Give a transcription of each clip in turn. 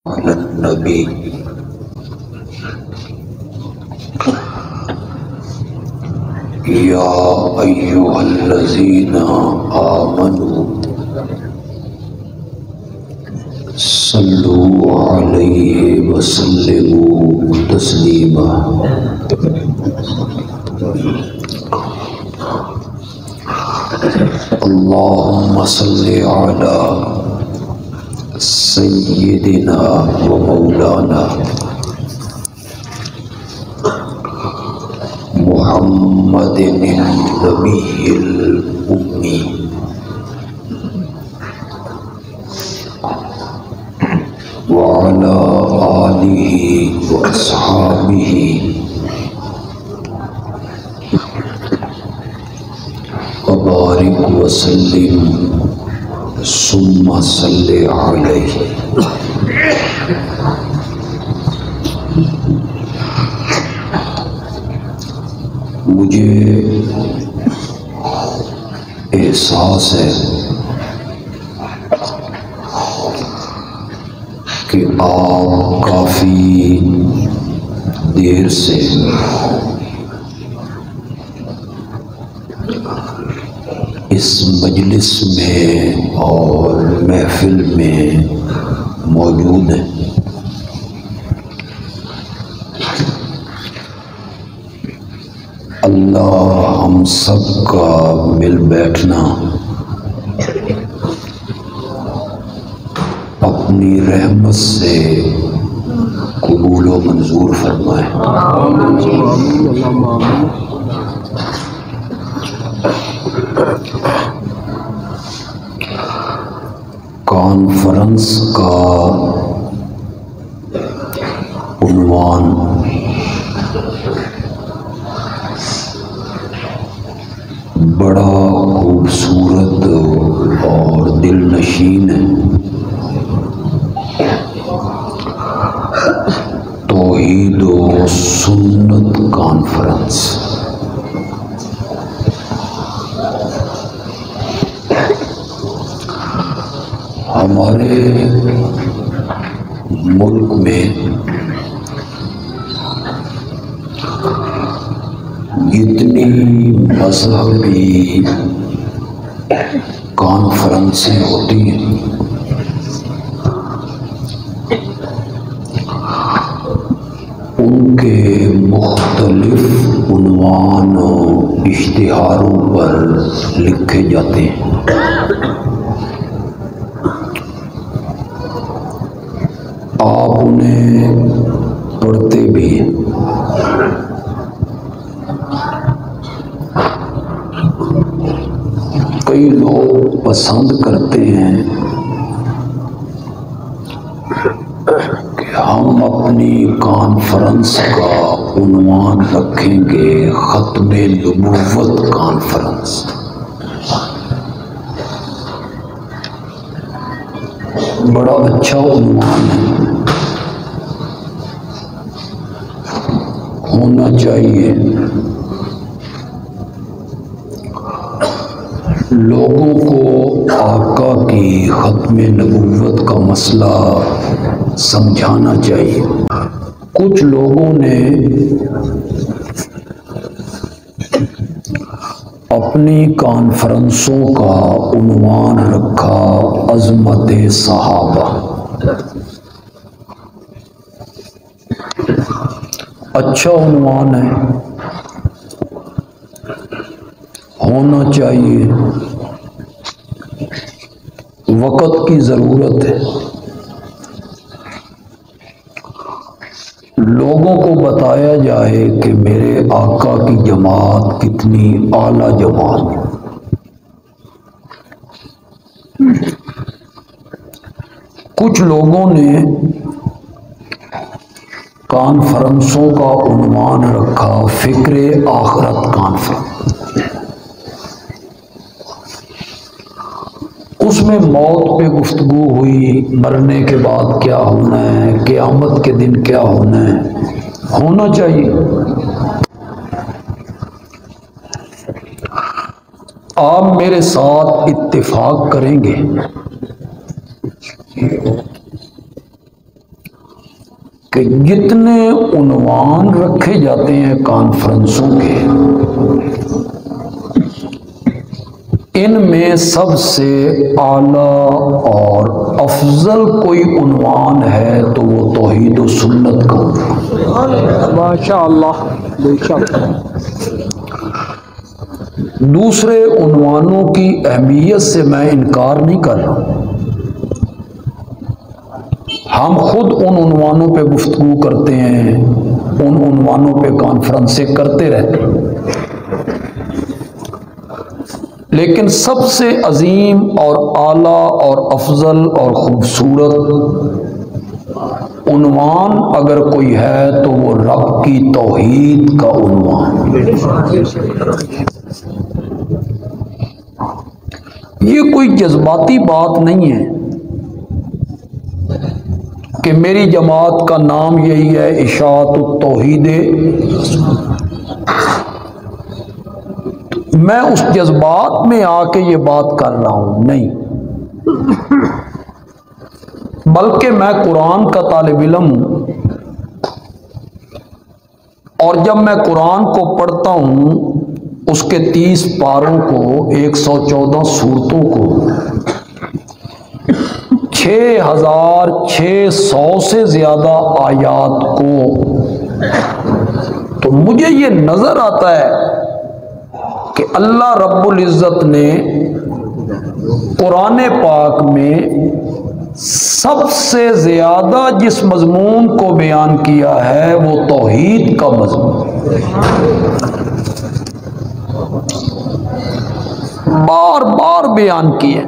على النبي يا أيها الذين آمنوا صلوا عليه وسلموا تسليما اللهم صل على سيدنا ومولانا محمد النبي الأمي وعلى آله وأصحابه وبارك وسلم ثم صل عليه. مجھے احساس ہے کہ آپ کافی دیر سے اس مجلس میں اور محفل میں موجود ہیں. اللہ ہم سب کا مل بیٹھنا اپنی رحمت سے قبول و منظور فرمائے. کانفرنس کا عنوان بڑا خوبصورت اور دل نشین ہے. توحید و سنت کانفرنس. ہمارے ملک میں جتنی مذہبی کانفرنسیں ہوتی ہیں ان کے مختلف عنوان و اشتہاروں پر لکھے جاتے ہیں. آپ انہیں پڑھتے بھی ہیں. کئی لوگ پسند کرتے ہیں کہ ہم اپنی کانفرنس کا عنوان رکھیں گے ختم نبوت کانفرنس. بڑا اچھا عنوان ہے، ہونا چاہیے. لوگوں کو آقا کی ختم نبوت کا مسئلہ سمجھانا چاہیے. کچھ لوگوں نے اپنی کانفرنسوں کا عنوان رکھا عظمت صحابہ. اچھا عنوان ہے، ہونا چاہیے. وقت کی ضرورت ہے. لوگوں کو بتایا جائے کہ میرے آقا کی جماعت کتنی اعلیٰ جماعت ہے. کچھ لوگوں نے کانفرنسوں کا عنوان رکھا فکر آخرت کانفرنس. اس میں موت پہ گفتگو ہوئی، مرنے کے بعد کیا ہونا ہے، قیامت کے دن کیا ہونا ہے. ہونا چاہیے. آپ میرے ساتھ اتفاق کریں گے کہ جتنے عنوان رکھے جاتے ہیں کانفرنسوں کے، ان میں سب سے اعلیٰ اور افضل کوئی عنوان ہے تو وہ توحید و سنت کا۔ ماشاء اللہ، بے شک۔ دوسرے عنوانوں کی اہمیت سے میں انکار نہیں کر رہا، ہم خود ان عنوانوں پہ گفتگو کرتے ہیں، ان عنوانوں پہ کانفرنسیں کرتے رہتے ہیں، لیکن سب سے عظیم اور اعلیٰ اور افضل اور خوبصورت عنوان اگر کوئی ہے تو وہ رب کی توحید کا عنوان۔ یہ کوئی جذباتی بات نہیں ہے کہ میری جماعت کا نام یہی ہے اشاعت التوحید، میں اس جذبات میں آ کے یہ بات کر رہا ہوں، نہیں، بلکہ میں قرآن کا طالب علم ہوں، اور جب میں قرآن کو پڑھتا ہوں اس کے 30 پاروں کو، 114 سورتوں کو، 6600 سے زیادہ آیات کو، تو مجھے یہ نظر آتا ہے کہ اللہ رب العزت نے قرآن پاک میں سب سے زیادہ جس مضمون کو بیان کیا ہے وہ توحید کا مضمون، بار بار بیان کیا،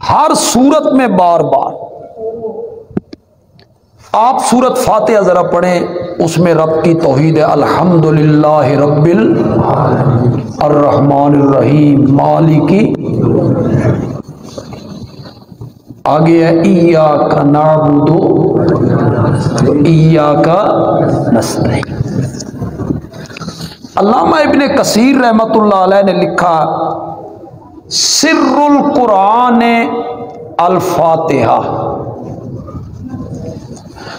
ہر صورت میں بار بار۔ آپ سورت فاتحہ ذرا پڑھیں، اس میں رب کی توحید ہے، الحمدللہ رب الرحمن الرحیم مالکی، آگے ہے ایاک نعبد و ایاک نستعین۔ علامہ ابن کثیر رحمۃ اللہ علیہ نے لکھا، سر القرآن الفاتحہ،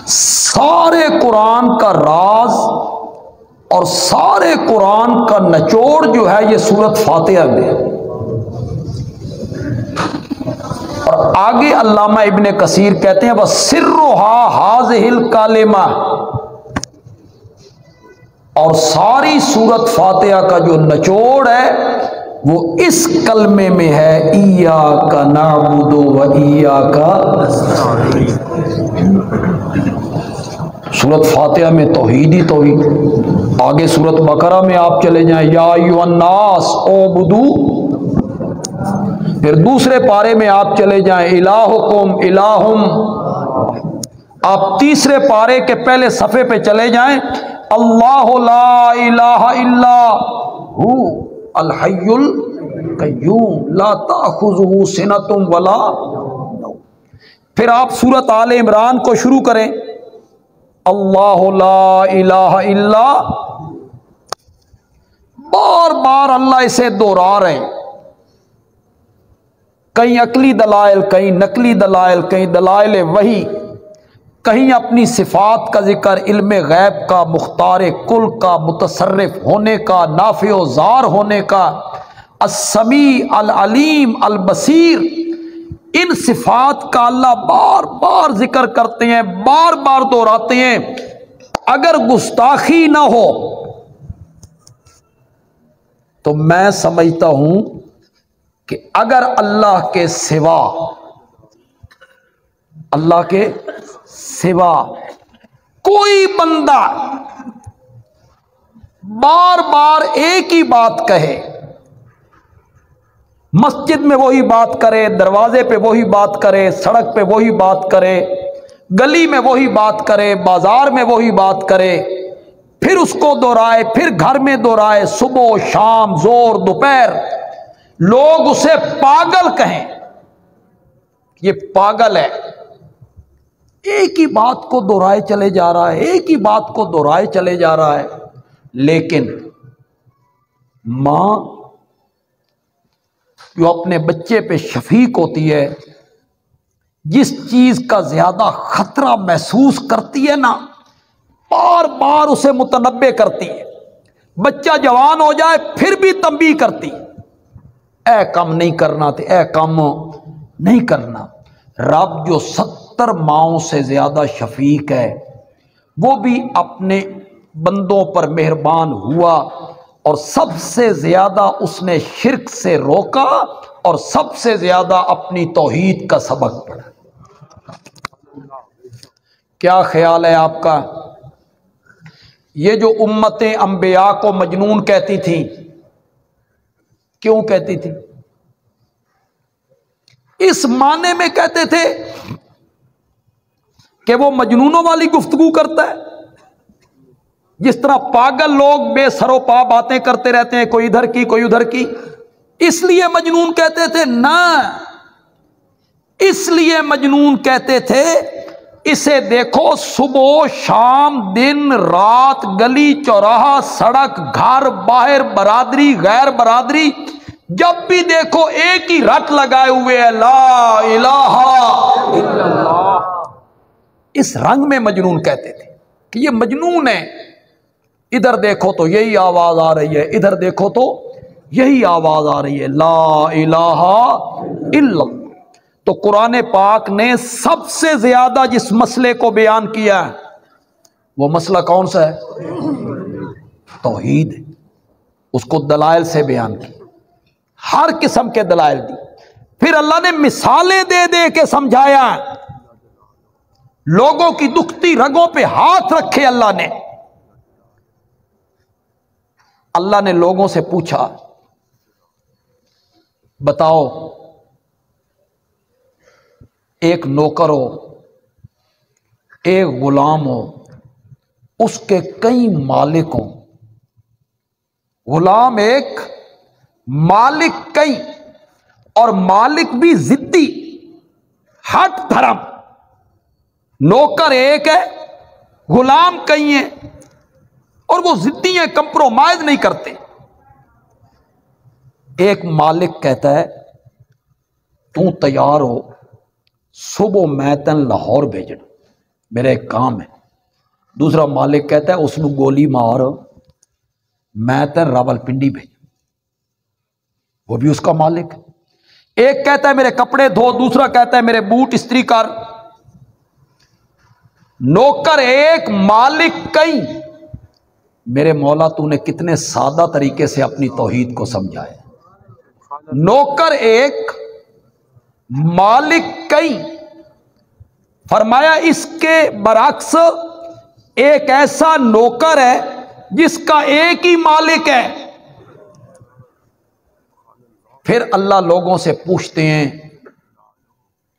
سارے قرآن کا راز اور سارے قرآن کا نچوڑ جو ہے یہ سورت فاتحہ میں ہے۔ اور آگے علامہ ابن کثیر کہتے ہیں وَسِرُّهَا هَذِهِ الْكَلِمَةِ، اور ساری سورت فاتحہ کا جو نچوڑ ہے وہ اس کلمے میں ہے، ایاک نعبد و ایاک نستعین۔ سورت فاتحہ میں توحید ہی توحید۔ آگے سورت بقرہ میں آپ چلے جائیں، یا ایھا الناس اعبدوا، پھر دوسرے پارے میں آپ چلے جائیں، الہکم الہم، آپ تیسرے پارے کے پہلے صفحے پہ چلے جائیں، اللہ لا الہ الا ہو الحی القیوم لا تأخذہ سنۃ ولا نوم۔ پھر آپ سورت آل عمران کو شروع کریں، اللہ لا الہ الا، بار بار اللہ اسے دوہرا رہے ہیں، کہیں عقلی دلائل، کہیں نقلی دلائل، کہیں دلائل وحی، کہیں اپنی صفات کا ذکر، علم غیب کا، مختار کل کا، متصرف ہونے کا، نافع و ضار ہونے کا، السمیع العلیم البصیر، ان صفات کا اللہ بار بار ذکر کرتے ہیں، بار بار دہراتے ہیں۔ اگر گستاخی نہ ہو تو میں سمجھتا ہوں کہ اگر اللہ کے سوا کوئی بندہ بار بار ایک ہی بات کہے، مسجد میں وہی بات کرے، دروازے پہ وہی بات کرے، سڑک پہ وہی بات کرے، گلی میں وہی بات کرے، بازار میں وہی بات کرے، پھر اس کو دہرائے، پھر گھر میں دہرائے، صبح شام زور دوپہر، لوگ اسے پاگل کہیں، یہ پاگل ہے، ایک ہی بات کو دہرائے چلے جا رہا ہے، ایک ہی بات کو دہرائے چلے جا رہا ہے۔ لیکن ماں جو اپنے بچے پہ شفیق ہوتی ہے، جس چیز کا زیادہ خطرہ محسوس کرتی ہے نا، بار بار اسے متنبع کرتی ہے۔ بچہ جوان ہو جائے پھر بھی تنبیہ کرتی، اے کام نہیں کرنا تھے، اے کام نہیں کرنا۔ رب جو 70 ماؤں سے زیادہ شفیق ہے، وہ بھی اپنے بندوں پر مہربان ہوا، اور سب سے زیادہ اس نے شرک سے روکا، اور سب سے زیادہ اپنی توحید کا سبق پڑھا۔ کیا خیال ہے آپ کا؟ یہ جو امتیں انبیاء کو مجنون کہتی تھیں، کیوں کہتی تھی؟ اس معنی میں کہتے تھے کہ وہ مجنونوں والی گفتگو کرتا ہے، جس طرح پاگل لوگ بے سر و پا باتیں کرتے رہتے ہیں، کوئی ادھر کی کوئی ادھر کی، اس لیے مجنون کہتے تھے؟ نہ، اس لیے مجنون کہتے تھے اسے دیکھو صبح و شام، دن رات، گلی چوراہا، سڑک، گھر، باہر، برادری، غیر برادری، جب بھی دیکھو ایک ہی رٹ لگائے ہوئے ہے، لا الہ الا اللہ۔ اس رنگ میں مجنون کہتے تھے کہ یہ مجنون ہے، ادھر دیکھو تو یہی آواز آ رہی ہے، ادھر دیکھو تو یہی آواز آ رہی ہے، لا الہ الا اللہ۔ تو قرآن پاک نے سب سے زیادہ جس مسئلے کو بیان کیا ہے، وہ مسئلہ کون سا ہے؟ توحید ہے۔ اس کو دلائل سے بیان کی، ہر قسم کے دلائل دی، پھر اللہ نے مثالیں دے دے کے سمجھایا، لوگوں کی دکھتی رگوں پہ ہاتھ رکھے اللہ نے لوگوں سے پوچھا، بتاؤ ایک نوکر ہو، ایک غلام ہو، اس کے کئی مالک ہوں، غلام ایک، مالک کئی، اور مالک بھی ضدی، ہٹ دھرم۔ نوکر ایک ہے، غلام کئی ہیں، اور وہ ضدی ہیں، کمپرومائز نہیں کرتے۔ ایک مالک کہتا ہے تو تیار ہو، صبح میں تین لاہور بھیجنا، میرا ایک کام ہے۔ دوسرا مالک کہتا ہے اس نو گولی مار، میں تین راول پنڈی بھیج، وہ بھی اس کا مالک ہے۔ ایک کہتا ہے میرے کپڑے دھو، دوسرا کہتا ہے میرے بوٹ استری کر۔ نوکر ایک، مالک کئی۔ میرے مولا تو نے کتنے سادہ طریقے سے اپنی توحید کو سمجھایا۔ نوکر ایک، مالک کئی۔ فرمایا اس کے برعکس ایک ایسا نوکر ہے جس کا ایک ہی مالک ہے۔ پھر اللہ لوگوں سے پوچھتے ہیں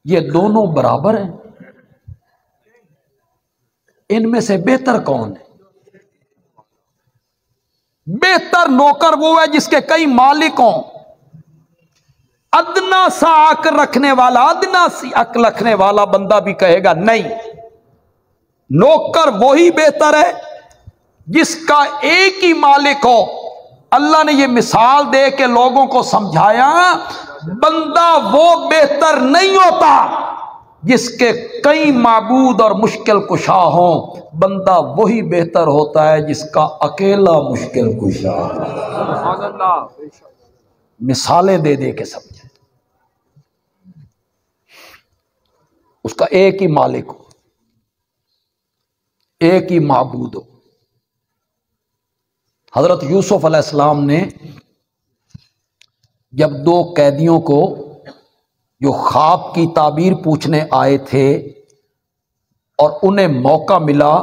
یہ دونوں برابر ہیں، ان میں سے بہتر کون ہے؟ بہتر نوکر وہ ہے جس کے کئی مالک ہوں۔ ادنا سا عقل رکھنے والا، ادنا سی عقل رکھنے والا بندہ بھی کہے گا نہیں، نوکر وہی بہتر ہے جس کا ایک ہی مالک ہو۔ اللہ نے یہ مثال دے کے لوگوں کو سمجھایا، بندہ وہ بہتر نہیں ہوتا جس کے کئی معبود اور مشکل کشا ہوں، بندہ وہی بہتر ہوتا ہے جس کا اکیلا مشکل کشا ہو۔ مثالیں دے دے کے سمجھے، اس کا ایک ہی مالک ہو، ایک ہی معبود ہو۔ حضرت یوسف علیہ السلام نے جب دو قیدیوں کو جو خواب کی تعبیر پوچھنے آئے تھے اور انہیں موقع ملا،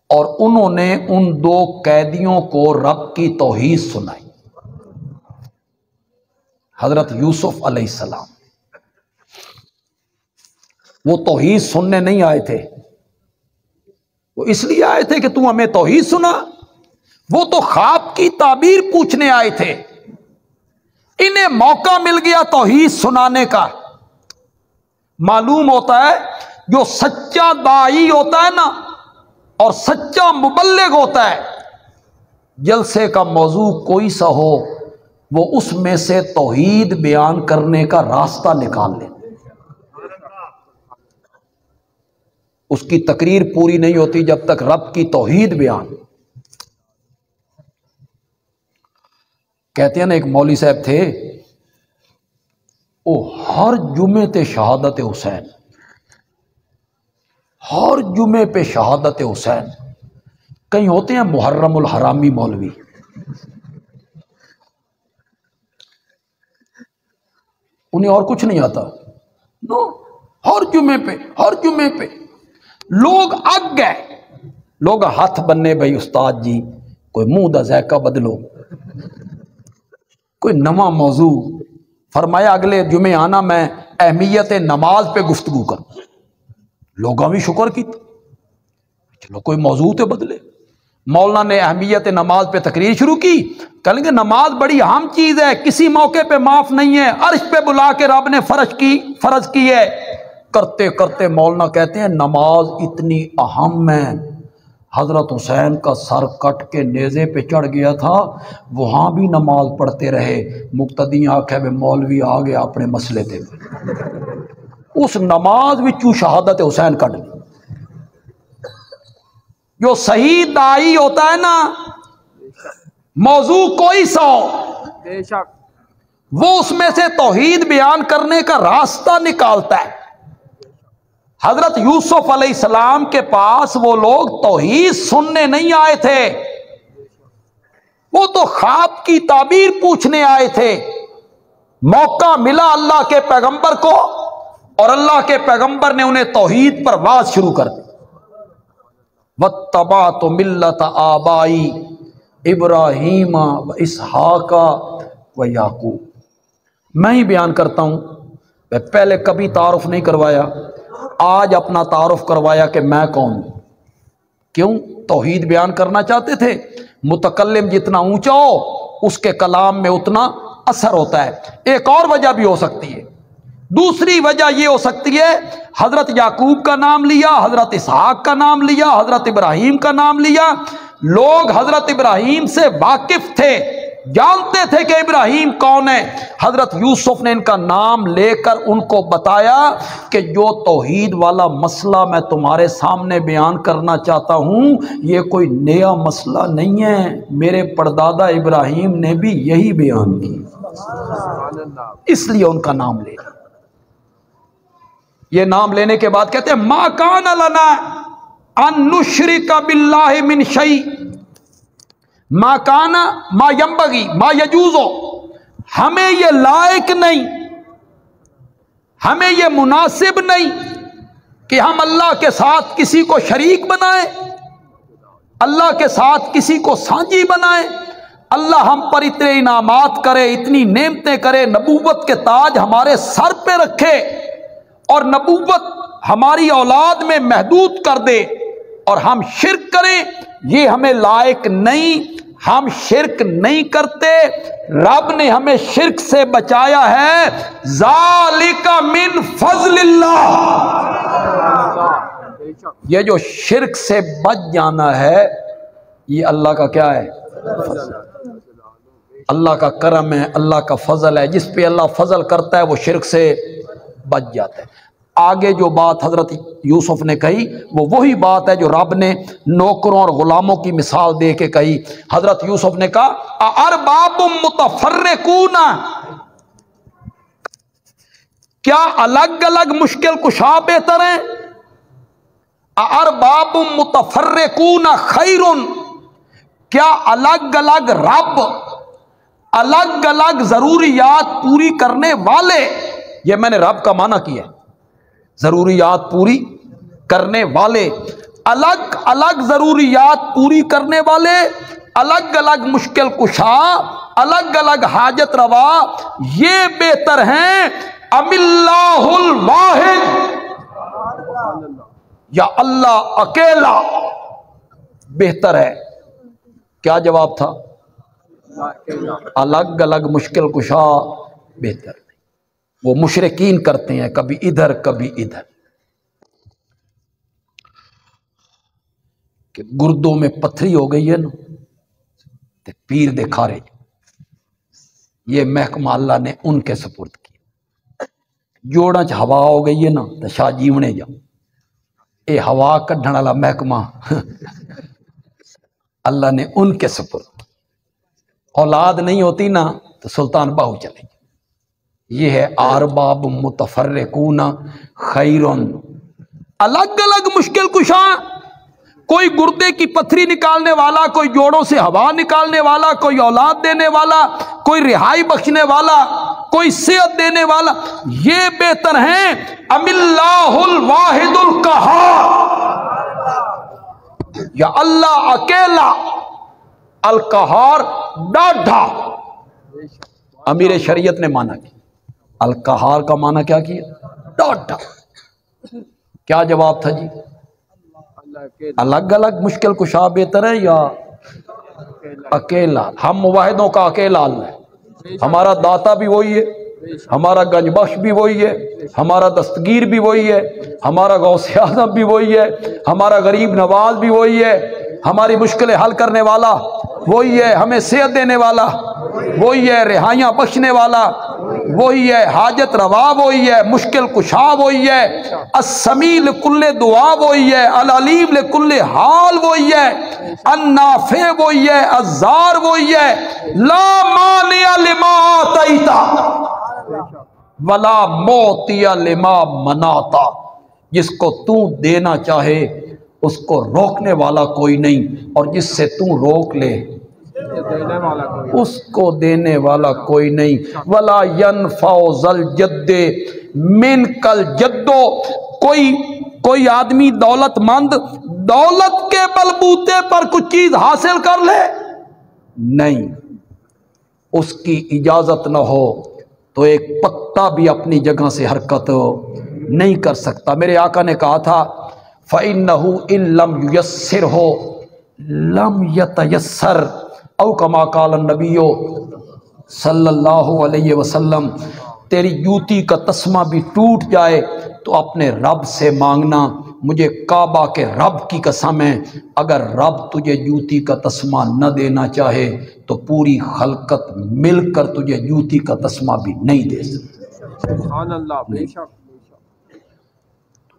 اور انہوں نے ان دو قیدیوں کو رب کی توحید سنائی، حضرت یوسف علیہ السلام، وہ توحید سننے نہیں آئے تھے، وہ اس لیے آئے تھے کہ تم ہمیں توحید سنا، وہ تو خواب کی تعبیر پوچھنے آئے تھے۔ انہیں موقع مل گیا توحید سنانے کا۔ معلوم ہوتا ہے جو سچا داعی ہوتا ہے نا اور سچا مبلغ ہوتا ہے، جلسے کا موضوع کوئی سا ہو وہ اس میں سے توحید بیان کرنے کا راستہ نکال لے۔ اس کی تقریر پوری نہیں ہوتی جب تک رب کی توحید بیان. کہتے ہیں نا ایک مولوی صاحب تھے، وہ ہر جمعے تے شہادت حسین، ہر جمعے پہ شہادت حسین. کہیں ہوتے ہیں محرم الحرامی مولوی، انہیں اور کچھ نہیں آتا، نو، ہر جمعے پہ لوگ اگ گئے، لوگ ہاتھ بننے بھائی استاد جی کوئی منہ دا ذائقہ بدلو، کوئی نواں موضوع. فرمایا اگلے جمعے آنا، میں اہمیت نماز پہ گفتگو کروں. لوگوں بھی شکر کی، چلو کوئی موضوع تو بدلے. مولانا نے اہمیت نماز پہ تقریر شروع کی. کہیں گے نماز بڑی اہم چیز ہے، کسی موقع پہ معاف نہیں ہے، عرش پہ بلا کے رب نے فرض کی ہے. کرتے کرتے مولانا کہتے ہیں نماز اتنی اہم ہے، حضرت حسین کا سر کٹ کے نیزے پہ چڑھ گیا تھا، وہاں بھی نماز پڑھتے رہے. مقتدی آنکھیں میں مولوی آ گیا اپنے مسئلے تے، اس نماز وچوں شہادت حسین کٹ لی. جو صحیح داعی ہوتا ہے نا، موضوع کوئی سا بے شک وہ اس میں سے توحید بیان کرنے کا راستہ نکالتا ہے. حضرت یوسف علیہ السلام کے پاس وہ لوگ توحید سننے نہیں آئے تھے، وہ تو خواب کی تعبیر پوچھنے آئے تھے. موقع ملا اللہ کے پیغمبر کو، اور اللہ کے پیغمبر نے انہیں توحید پر واز شروع کر دی. وَاتَّبَعْتُ مِلَّةَ آبَائِي ابراہیم و اسحاق و یعقوب. میں ہی بیان کرتا ہوں، میں پہلے کبھی تعارف نہیں کروایا، آج اپنا تعارف کروایا کہ میں کون ہوں. کیوں؟ توحید بیان کرنا چاہتے تھے. متکلم جتنا اونچا ہو اس کے کلام میں اتنا اثر ہوتا ہے. ایک اور وجہ بھی ہو سکتی ہے، دوسری وجہ یہ ہو سکتی ہے حضرت یعقوب کا نام لیا، حضرت اسحاق کا نام لیا، حضرت ابراہیم کا نام لیا. لوگ حضرت ابراہیم سے واقف تھے، جانتے تھے کہ ابراہیم کون ہے. حضرت یوسف نے ان کا نام لے کر ان کو بتایا کہ جو توحید والا مسئلہ میں تمہارے سامنے بیان کرنا چاہتا ہوں یہ کوئی نیا مسئلہ نہیں ہے، میرے پردادا ابراہیم نے بھی یہی بیان کی، اس لیے ان کا نام لے. یہ نام لینے کے بعد کہتے ہیں ما کان لنا ان نشرک باللہ من شیء، ما کانا ما ینبغی ما یجوز، ہمیں یہ لائق نہیں، ہمیں یہ مناسب نہیں کہ ہم اللہ کے ساتھ کسی کو شریک بنائیں، اللہ کے ساتھ کسی کو سانجی بنائیں. اللہ ہم پر اتنے انعامات کرے، اتنی نعمتیں کرے، نبوت کے تاج ہمارے سر پہ رکھے اور نبوت ہماری اولاد میں محدود کر دے اور ہم شرک کریں، یہ ہمیں لائق نہیں. ہم شرک نہیں کرتے، رب نے ہمیں شرک سے بچایا ہے. ذالک من فضل اللہ، یہ جو شرک سے بچ جانا ہے یہ اللہ کا کیا ہے؟ اللہ کا کرم ہے، اللہ کا فضل ہے. جس پہ اللہ فضل کرتا ہے وہ شرک سے بچ جاتا ہے. آگے جو بات حضرت یوسف نے کہی وہ وہی بات ہے جو رب نے نوکروں اور غلاموں کی مثال دے کے کہی. حضرت یوسف نے کہا ارباب متفرقون، کیا الگ الگ مشکل کشا بہتر ہیں؟ ارباب متفرقون خیر، کیا الگ الگ رب، الگ الگ ضروریات پوری کرنے والے، یہ میں نے رب کا معنی کیا ہے، ضروریات پوری کرنے والے، الگ الگ ضروریات پوری کرنے والے، الگ الگ مشکل کشا، الگ الگ حاجت روا، یہ بہتر ہیں ام اللہ الواحد، یا اللہ اکیلا بہتر ہے؟ کیا جواب تھا؟ الگ الگ مشکل کشا بہتر نہیں. وہ مشرکین کرتے ہیں کبھی ادھر کبھی ادھر، کہ گردوں میں پتھری ہو گئی ہے نا تے پیر دکھا رہے، یہ محکمہ اللہ نے ان کے سپرد کی. جوڑا چ ہوا ہو گئی ہے نا تو شاہ جیونے جاؤ، اے ہوا کڈھن والا محکمہ اللہ نے ان کے سپرد. اولاد نہیں ہوتی نا تو سلطان باہو چلے گی. یہ ہے ارباب متفرقون خیرن. الگ الگ مشکل کشاں، کوئی گردے کی پتھری نکالنے والا، کوئی جوڑوں سے ہوا نکالنے والا، کوئی اولاد دینے والا، کوئی رہائی بخشنے والا، کوئی صحت دینے والا، یہ بہتر ہیں ام اللہ الواحد القہار، یا اللہ اکیلا القہار ڈاڈھا. امیر شریعت نے مانا کیا القہار کا مانا کیا کیا؟ ڈاڈھا. کیا جواب تھا جی؟ الگ الگ مشکل کشا بہتر ہے یا اکیلا؟ ہم مواحدوں کا اکیلا اللہ ہے. ہمارا داتا بھی وہی ہے، ہمارا گنج بخش بھی وہی ہے، ہمارا دستگیر بھی وہی ہے، ہمارا غوث اعظم بھی وہی ہے، ہمارا غریب نواز بھی وہی ہے، ہماری مشکلیں حل کرنے والا وہی ہے، ہمیں صحت دینے والا وہی ہے، رہائیاں بخشنے والا وہی ہے، حاجت روا وہی ہے، مشکل کشا وہی ہے، السمیع لکل دعا وہی ہے، العلیم لکل حال وہی ہے، النافع وہی ہے، الضار وہی ہے. لا مانع لما آتیت ولا معطی لما منعت. جس کو تو دینا چاہے اس کو روکنے والا کوئی نہیں، اور جس سے تو روک لے اس کو دینے والا کوئی نہیں. ولا ينفع ذا الجد منک الجد. کوئی آدمی دولت مند دولت کے بلبوتے پر کچھ چیز حاصل کر لے نہیں، اس کی اجازت نہ ہو تو ایک پتا بھی اپنی جگہ سے حرکت نہیں کر سکتا. میرے آقا نے کہا تھا فَإِنَّهُ إِن لَمْ يُيَسِّرْهُ لَمْ يَتَيَسَّرْ، او کما قال النبی صلی اللہ علیہ وسلم. تیری جوتی کا تسمہ بھی ٹوٹ جائے تو اپنے رب سے مانگنا. مجھے کعبہ کے رب کی قسم ہے، اگر رب تجھے جوتی کا تسمہ نہ دینا چاہے تو پوری خلقت مل کر تجھے جوتی کا تسمہ بھی نہیں دے سکتی. سبحان اللہ. بے شک.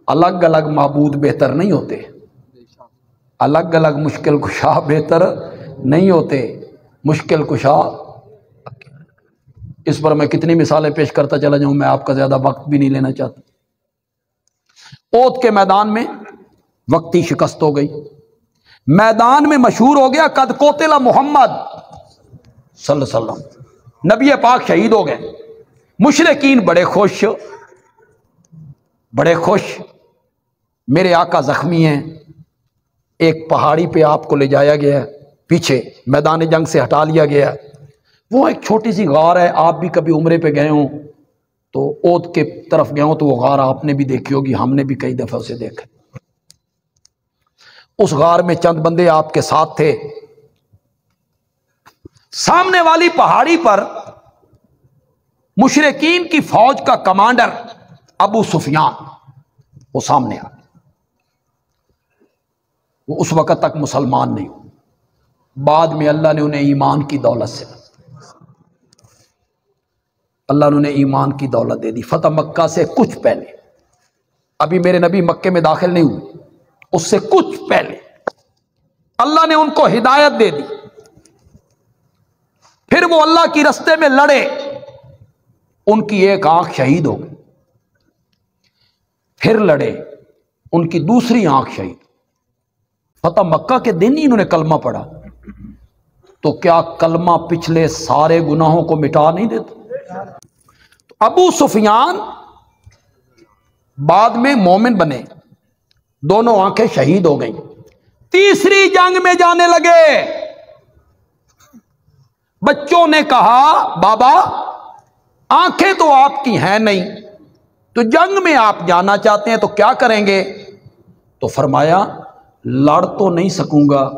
الگ الگ معبود بہتر نہیں ہوتے، الگ الگ مشکل کشا بہتر نہیں ہوتے. مشکل کشا، اس پر میں کتنی مثالیں پیش کرتا چلا جاؤں، میں آپ کا زیادہ وقت بھی نہیں لینا چاہتا. اوت کے میدان میں وقتی شکست ہو گئی، میدان میں مشہور ہو گیا قد قتل محمد صلی اللہ علیہ وسلم، نبی پاک شہید ہو گئے. مشرکین بڑے خوش، میرے آقا زخمی ہیں. ایک پہاڑی پہ آپ کو لے جایا گیا، پیچھے میدان جنگ سے ہٹا لیا گیا. وہ ایک چھوٹی سی غار ہے، آپ بھی کبھی عمرے پہ گئے ہوں تو اوت کے طرف گئے ہوں تو وہ غار آپ نے بھی دیکھی ہوگی، ہم نے بھی کئی دفعہ اسے دیکھا. اس غار میں چند بندے آپ کے ساتھ تھے. سامنے والی پہاڑی پر مشرکین کی فوج کا کمانڈر ابو سفیان وہ سامنے آ گیا. وہ اس وقت تک مسلمان نہیں ہو، بعد میں اللہ نے انہیں ایمان کی دولت سے ایمان کی دولت دے دی. فتح مکہ سے کچھ پہلے، ابھی میرے نبی مکے میں داخل نہیں ہوئے، اس سے کچھ پہلے اللہ نے ان کو ہدایت دے دی. پھر وہ اللہ کی راستے میں لڑے، ان کی ایک آنکھ شہید ہو گئی. پھر لڑے، ان کی دوسری آنکھ شہید. فتح مکہ کے دن ہی انہوں نے کلمہ پڑھا. تو کیا کلمہ پچھلے سارے گناہوں کو مٹا نہیں دیتا؟ تو ابو سفیان بعد میں مومن بنے، دونوں آنکھیں شہید ہو گئیں. تیسری جنگ میں جانے لگے. بچوں نے کہا بابا آنکھیں تو آپ کی ہیں نہیں، تو جنگ میں آپ جانا چاہتے ہیں تو کیا کریں گے؟ تو فرمایا لڑ تو نہیں سکوں گا،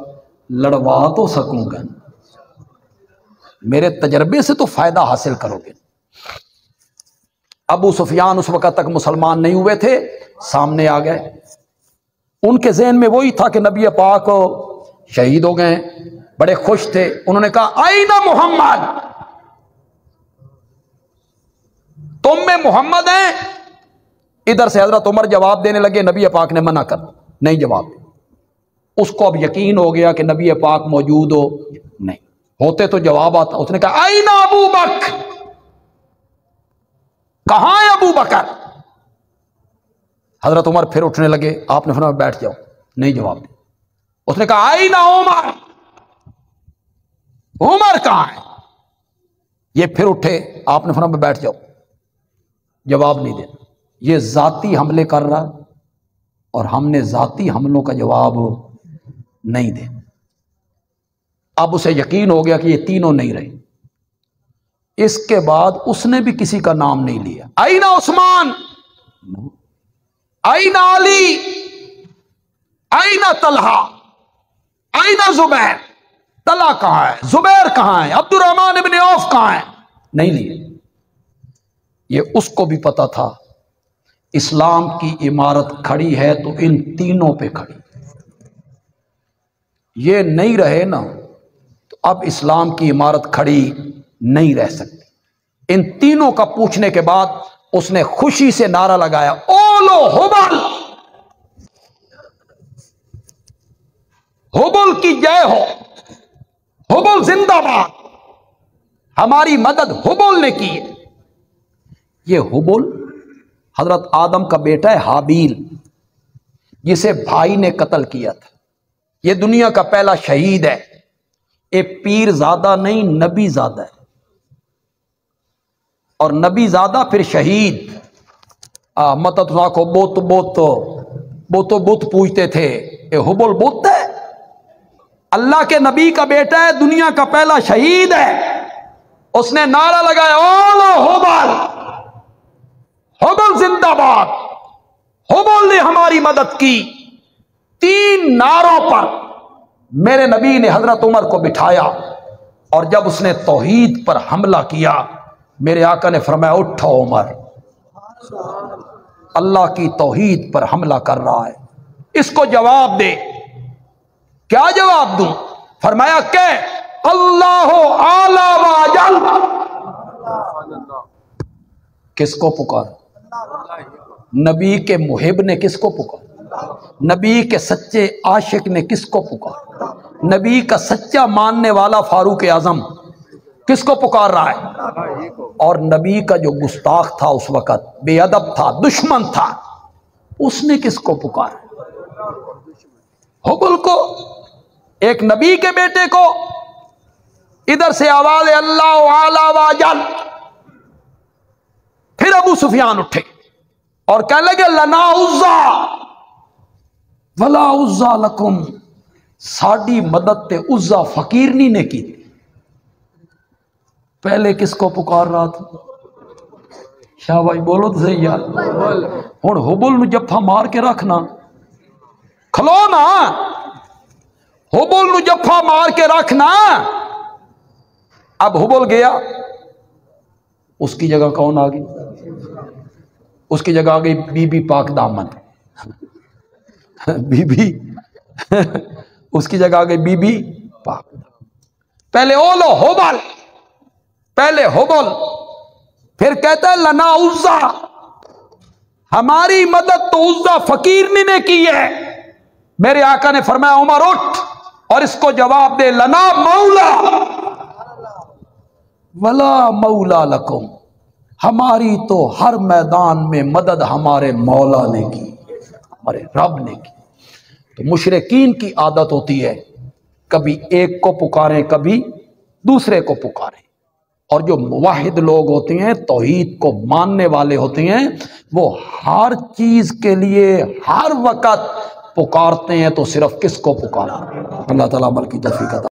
لڑوا تو سکوں گا، میرے تجربے سے تو فائدہ حاصل کرو گے. ابو سفیان اس وقت تک مسلمان نہیں ہوئے تھے، سامنے آ گئے. ان کے ذہن میں وہی تھا کہ نبی پاک شہید ہو گئے، بڑے خوش تھے. انہوں نے کہا آئین محمد، تم میں محمد ہیں. ادھر سے حضرت عمر جواب دینے لگے، نبی پاک نے منع کر نہیں جواب دیا۔ اس کو اب یقین ہو گیا کہ نبی پاک موجود ہو نہیں ہوتے تو جواب آتا۔ اس نے کہا اینا ابو بکر، کہاں ہے ابو بکر؟ حضرت عمر پھر اٹھنے لگے، آپ نے فرمایا بیٹھ جاؤ، نہیں جواب دیا۔ اس نے کہا اینا عمر، عمر کہاں ہے؟ یہ پھر اٹھے، آپ نے فرمایا بیٹھ جاؤ، جواب نہیں دینا۔ یہ ذاتی حملے کر رہا اور ہم نے ذاتی حملوں کا جواب نہیں دے۔ اب اسے یقین ہو گیا کہ یہ تینوں نہیں رہے۔ اس کے بعد اس نے بھی کسی کا نام نہیں لیا۔ اینا عثمان، اینا علی، اینا طلحہ، اینا زبیر؟ طلحہ کہاں ہے؟ زبیر کہاں ہے؟ عبد الرحمن ابن عوف کہاں ہے؟ نہیں لیے۔ یہ اس کو بھی پتا تھا اسلام کی عمارت کھڑی ہے تو ان تینوں پہ کھڑی، یہ نہیں رہے نا تو اب اسلام کی عمارت کھڑی نہیں رہ سکتی۔ ان تینوں کا پوچھنے کے بعد اس نے خوشی سے نعرہ لگایا، اولو ہبل، ہبل کی جے ہو، ہبل زندہ باد، ہماری مدد ہبل نے کی ہے۔ یہ ہبل حضرت آدم کا بیٹا ہے حابیل، جسے بھائی نے قتل کیا تھا۔ یہ دنیا کا پہلا شہید ہے، ایک پیر زادہ نہیں، نبی زادہ ہے، اور نبی زادہ پھر شہید۔ مت کو بت پوجتے تھے، یہ ہبل بت ہے، اللہ کے نبی کا بیٹا ہے، دنیا کا پہلا شہید ہے۔ اس نے نعرہ لگایا، اولو ہبل، ہبل زندہ باد، ہبل نے ہماری مدد کی۔ تین نعروں پر میرے نبی نے حضرت عمر کو بٹھایا، اور جب اس نے توحید پر حملہ کیا، میرے آقا نے فرمایا اٹھو عمر، اللہ کی توحید پر حملہ کر رہا ہے، اس کو جواب دے۔ کیا جواب دوں؟ فرمایا کہ اللہ اعلی و اجل۔ کس کو پکار؟ نبی کے محب نے کس کو پکار؟ نبی کے سچے عاشق نے کس کو پکار؟ نبی کا سچا ماننے والا فاروق اعظم کس کو پکار رہا ہے؟ اور نبی کا جو گستاخ تھا اس وقت، بے ادب تھا، دشمن تھا، اس نے کس کو پکارا؟ ہبل کو، ایک نبی کے بیٹے کو۔ ادھر سے آواز اللہ اعلی و اجل۔ پھر ابو سفیان اٹھے اور کہنے لگے لنا عزا ولا عزا لکم، ساڈی مدد تے عزا فقیرنی نے کی۔ پہلے کس کو پکار رہا تھا؟ شاہ بھائی بولو تو صحیح یار۔ ہن ہبل نو جفا مار کے رکھنا، کھلو نا، ہبل نو جفا مار کے رکھنا۔ اب ہبل گیا، اس کی جگہ کون آ گئی؟ اس کی جگہ آ گئی بی بی پاک دامن، بی بی اس کی جگہ آ گئی بی بی پاک دامن۔ پہلے اولو ہبل، پہلے ہبل، پھر کہتا ہے لنا عزا، ہماری مدد تو عزا فقیرنی نے کی ہے۔ میرے آقا نے فرمایا عمر اٹھ اور اس کو جواب دے، لنا مولا ولا مولا لکم، ہماری تو ہر میدان میں مدد ہمارے مولا نے کی، ہمارے رب نے کی۔ تو مشرکین کی عادت ہوتی ہے کبھی ایک کو پکاریں کبھی دوسرے کو پکاریں، اور جو موحد لوگ ہوتے ہیں، توحید کو ماننے والے ہوتے ہیں، وہ ہر چیز کے لیے ہر وقت پکارتے ہیں تو صرف کس کو پکارا؟ اللہ تعالیٰ عمل کی توفیق عطا